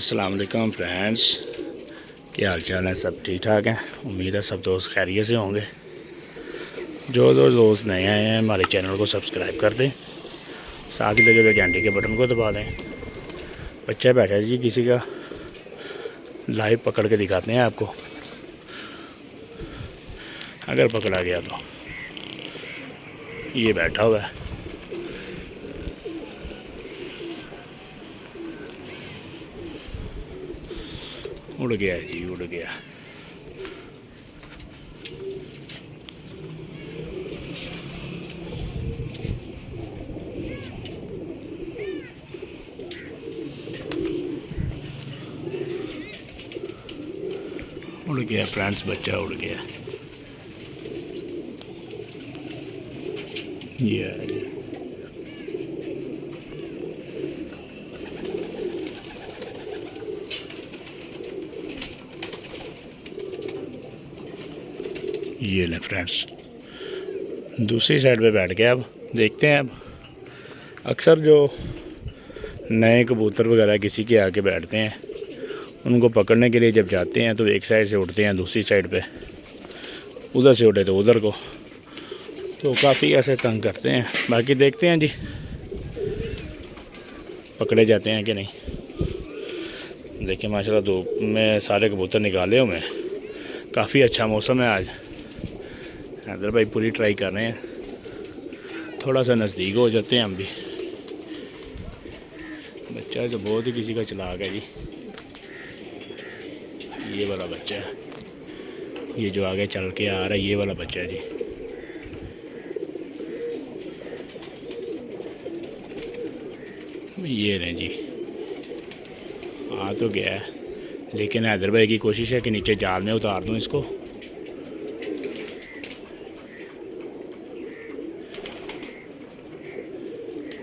अस्सलाम वालेकुम फ्रेंड्स, क्या हाल चाल है? सब ठीक ठाक हैं। उम्मीद है सब दोस्त खैरियत से होंगे। जो दोस्त नए आए हैं हमारे चैनल को सब्सक्राइब कर दें, साथ ही लगे हुए घंटे के बटन को दबा दें। बच्चा बैठा है जी किसी का, लाइव पकड़ के दिखाते हैं आपको। अगर पकड़ा गया तो ये बैठा हुआ है। उड़ गया जी, उड़ गया। उड़ गया फ्रेंड्स, बच्चा उड़ गया। ये है जी। ये ले फ्रेंड्स, दूसरी साइड पे बैठ गया। अब देखते हैं। अब अक्सर जो नए कबूतर वगैरह किसी के आके बैठते हैं, उनको पकड़ने के लिए जब जाते हैं तो एक साइड से उड़ते हैं दूसरी साइड पे, उधर से उड़े तो उधर को, तो काफ़ी ऐसे तंग करते हैं। बाकी देखते हैं जी पकड़े जाते हैं कि नहीं। देखिए माशाल्लाह धूप में सारे कबूतर निकाले हुए हैं। काफ़ी अच्छा मौसम है आज। हैदर भाई पूरी ट्राई कर रहे हैं, थोड़ा सा नज़दीक हो जाते हैं हम भी। बच्चा तो बहुत ही किसी का चलाक है जी। ये वाला बच्चा है, ये जो आगे चल के आ रहा है, ये वाला बच्चा है जी। ये रहे जी, आ तो गया है, लेकिन हैदर भाई की कोशिश है कि नीचे जाल में उतार दूं इसको।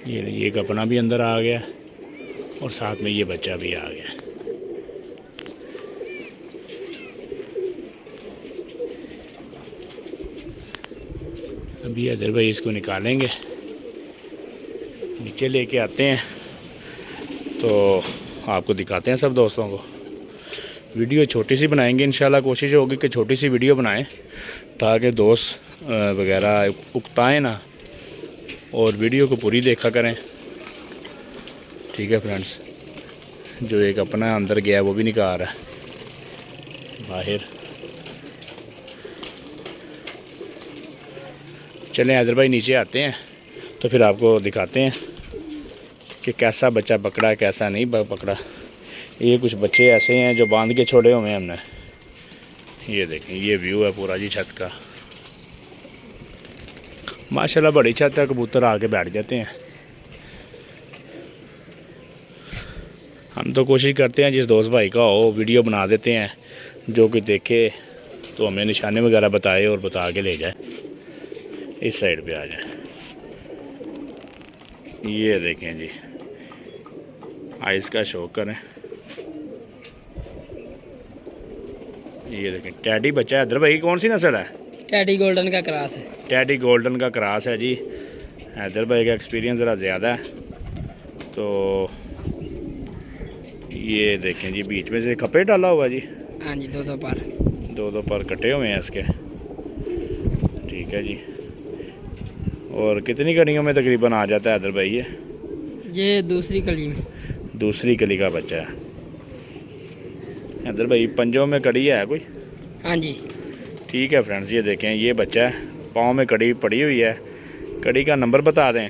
ये एक अपना भी अंदर आ गया और साथ में ये बच्चा भी आ गया। अभी हैदर भाई इसको निकालेंगे, नीचे लेके आते हैं तो आपको दिखाते हैं सब दोस्तों को। वीडियो छोटी सी बनाएंगे इंशाल्लाह, कोशिश होगी कि छोटी सी वीडियो बनाएं ताकि दोस्त वगैरह उकताएं ना और वीडियो को पूरी देखा करें। ठीक है फ्रेंड्स, जो एक अपना अंदर गया वो भी निकाल रहा है बाहर। चलें हैदर भाई नीचे आते हैं तो फिर आपको दिखाते हैं कि कैसा बच्चा पकड़ा कैसा नहीं पकड़ा। ये कुछ बच्चे ऐसे हैं जो बांध के छोड़े हुए हैं हमने। ये देखें, ये व्यू है पूरा जी छत का। माशाल्लाह बड़ी छत है, कबूतर आके बैठ जाते हैं। हम तो कोशिश करते हैं जिस दोस्त भाई का हो वीडियो बना देते हैं, जो कोई देखे तो हमें निशाने वगैरह बताए और बता के ले जाए। इस साइड पे आ जाए। ये देखें जी, आइस का शौक करें। ये देखें टैडी बच्चा है। हैदर भाई कौन सी नस्ल है? टैडी गोल्डन का क्रॉस है। टैडी गोल्डन का क्रॉस है जी। हैदर भाई का एक्सपीरियंस ज़रा ज़्यादा है। तो ये देखें जी, बीच में से खपे डाला हुआ जी। हाँ जी, दो पर कटे हुए हैं इसके। ठीक है जी। और कितनी कलियों में तकरीबन आ जाता है हैदर भाई ये दूसरी कली में। दूसरी कली का बच्चा है। हैदर भाई पंजों में कड़ी है कोई? हाँ जी। ठीक है फ्रेंड्स, ये देखें ये बच्चा है, पाँव में कड़ी पड़ी हुई है। कड़ी का नंबर बता दें,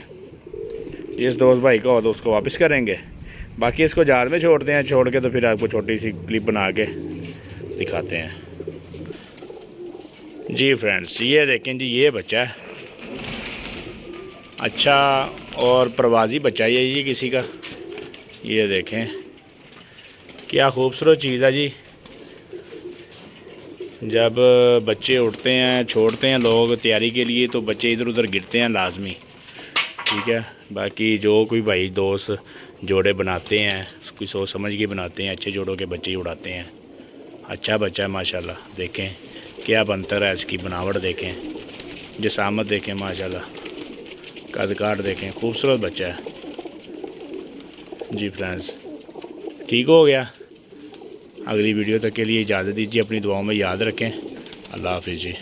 जिस दोस्त भाई का हो तो उसको वापस करेंगे। बाकी इसको जाल में छोड़ते हैं, छोड़ के तो फिर आपको छोटी सी क्लिप बना के दिखाते हैं जी। फ्रेंड्स ये देखें जी, ये बच्चा है अच्छा और प्रवासी बच्चा है ये किसी का। ये देखें क्या खूबसूरत चीज़ है जी। जब बच्चे उठते हैं छोड़ते हैं लोग तैयारी के लिए तो बच्चे इधर उधर गिरते हैं लाजमी। ठीक है, बाकी जो कोई भाई दोस्त जोड़े बनाते हैं कोई सोच समझ के बनाते हैं, अच्छे जोड़ों के बच्चे ही उड़ाते हैं। अच्छा बच्चा है माशाल्लाह। देखें क्या बनतर है इसकी बनावट, देखें जिसामत देखें माशाल्लाह, कद काट देखें, खूबसूरत बच्चा है जी। फ्रेंड्स ठीक हो गया। अगली वीडियो तक के लिए इजाज़त दीजिए, अपनी दुआओं में याद रखें। अल्लाह हाफिज़ जी।